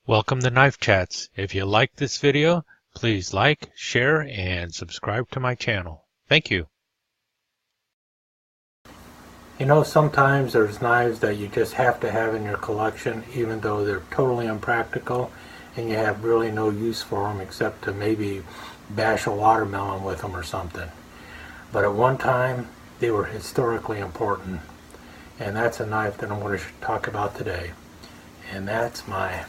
Welcome to Knife Chats. If you like this video, please like, share, and subscribe to my channel. Thank you. You know, sometimes there's knives that you just have to have in your collection even though they're totally impractical and you have really no use for them except to maybe bash a watermelon with them or something. But at one time, they were historically important. And that's a knife that I'm going to talk about today. And that's my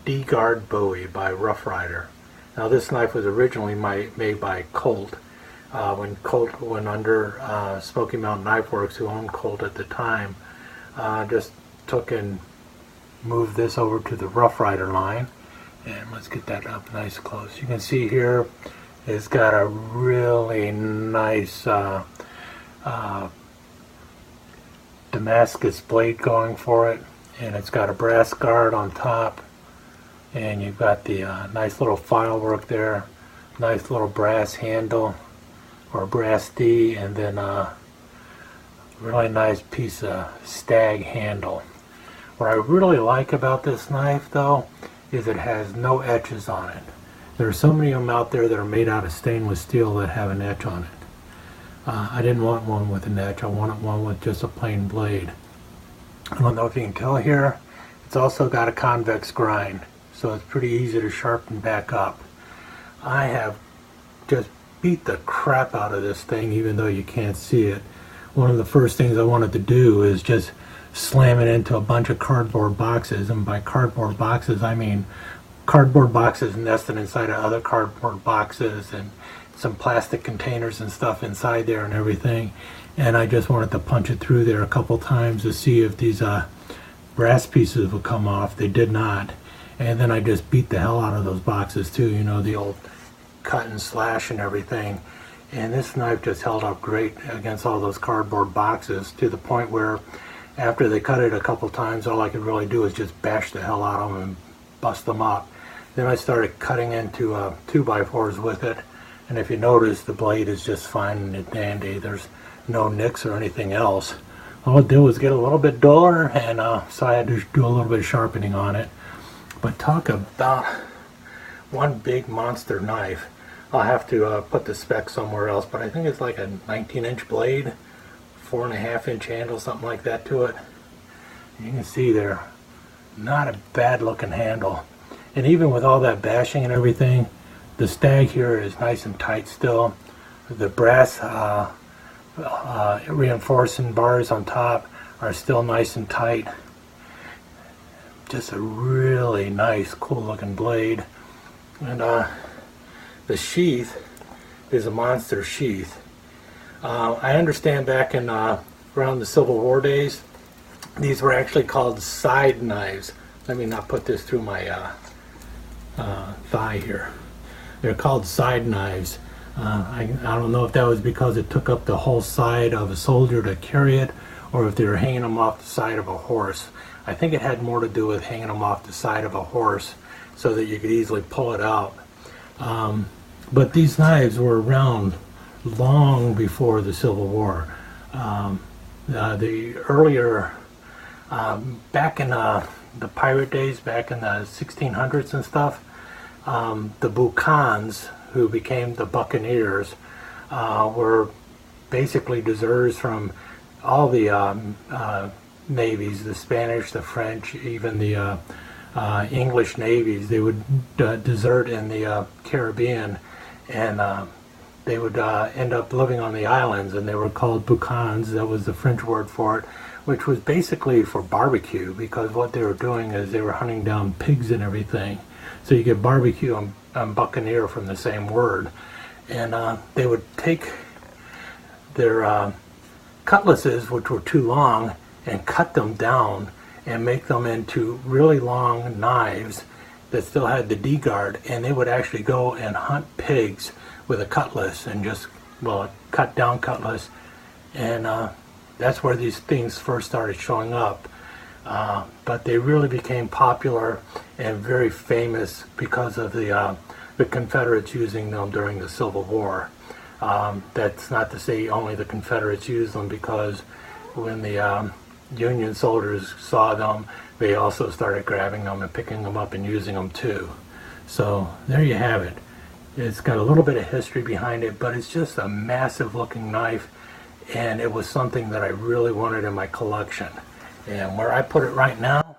D-Guard Bowie by Rough Rider. Now this knife was originally made by Colt. When Colt went under, Smoky Mountain Knife Works, who owned Colt at the time, just took and moved this over to the Rough Rider line. And let's get that up nice close. You can see here it's got a really nice Damascus blade going for it, and it's got a brass guard on top, and you've got the nice little file work there, nice little brass handle or brass D, and then a really nice piece of Stag Handle. What I really like about this knife though is it has no etches on it. There are so many of them out there that are made out of stainless steel that have an etch on it. I didn't want one with an etch. I wanted one with just a plain blade. I don't know if you can tell here, it's also got a convex grind, so it's pretty easy to sharpen back up. I have just beat the crap out of this thing even though you can't see it. One of the first things I wanted to do is just slam it into a bunch of cardboard boxes, and by cardboard boxes I mean cardboard boxes nested inside of other cardboard boxes and some plastic containers and stuff inside there and everything, and I just wanted to punch it through there a couple times to see if these brass pieces would come off. They did not, and then I just beat the hell out of those boxes too, you know, the old cut and slash and everything, and this knife just held up great against all those cardboard boxes to the point where after they cut it a couple times all I could really do is just bash the hell out of them and bust them up. Then I started cutting into 2x4s with it, and if you notice, the blade is just fine and dandy. There's no nicks or anything else. All it did was get a little bit duller, and so I had to do a little bit of sharpening on it. But talk about one big monster knife. I'll have to put the spec somewhere else, but I think it's like a 19-inch blade, 4.5-inch handle, something like that to it. You can see there, not a bad looking handle. And even with all that bashing and everything, the stag here is nice and tight still. The brass reinforcing bars on top are still nice and tight. Just a really nice, cool looking blade. And the sheath is a monster sheath. I understand back in around the Civil War days, these were actually called side knives. Let me not put this through my thigh here. They're called side knives. I don't know if that was because it took up the whole side of a soldier to carry it, or if they were hanging them off the side of a horse. I think it had more to do with hanging them off the side of a horse so that you could easily pull it out. But these knives were around long before the Civil War. The earlier, back in the pirate days, back in the 1600s and stuff, the Bucans, who became the Buccaneers, were basically deserters from all the navies, the Spanish, the French, even the English navies. They would desert in the Caribbean, and they would end up living on the islands, and they were called Bucans. That was the French word for it, which was basically for barbecue, because what they were doing is they were hunting down pigs and everything. So you get barbecue and buccaneer from the same word. And they would take their cutlasses, which were too long, and cut them down and make them into really long knives that still had the D-guard, and they would actually go and hunt pigs with a cutlass and just, well, a cut down cutlass. And that's where these things first started showing up. But they really became popular and very famous because of the Confederates using them during the Civil War. That's not to say only the Confederates used them, because when the Union soldiers saw them, they also started grabbing them and picking them up and using them too. So there you have it. It's got a little bit of history behind it, but it's just a massive looking knife, and it was something that I really wanted in my collection. And where I put it right now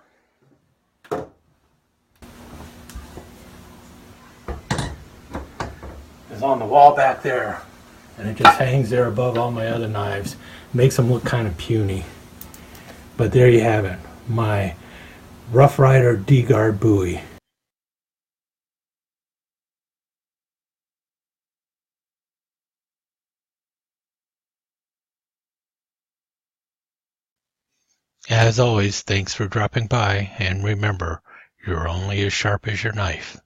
is on the wall back there, and it just hangs there above all my other knives. Makes them look kind of puny. But there you have it, my Rough Rider D-Guard Bowie. As always, thanks for dropping by, and remember, you're only as sharp as your knife.